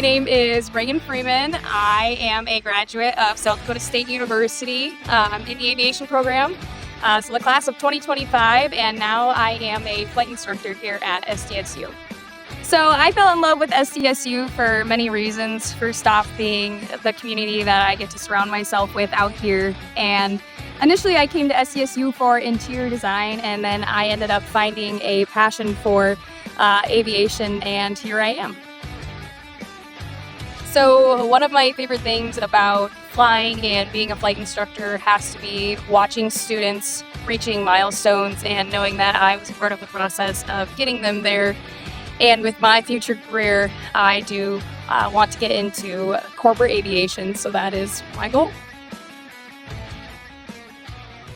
My name is Raegan Freeman. I am a graduate of South Dakota State University in the aviation program. So the class of 2025, and now I am a flight instructor here at SDSU. So I fell in love with SDSU for many reasons. First off, being the community that I get to surround myself with out here. And initially I came to SDSU for interior design, and then I ended up finding a passion for aviation, and here I am. So one of my favorite things about flying and being a flight instructor has to be watching students reaching milestones and knowing that I was part of the process of getting them there. And with my future career, I do want to get into corporate aviation, so that is my goal.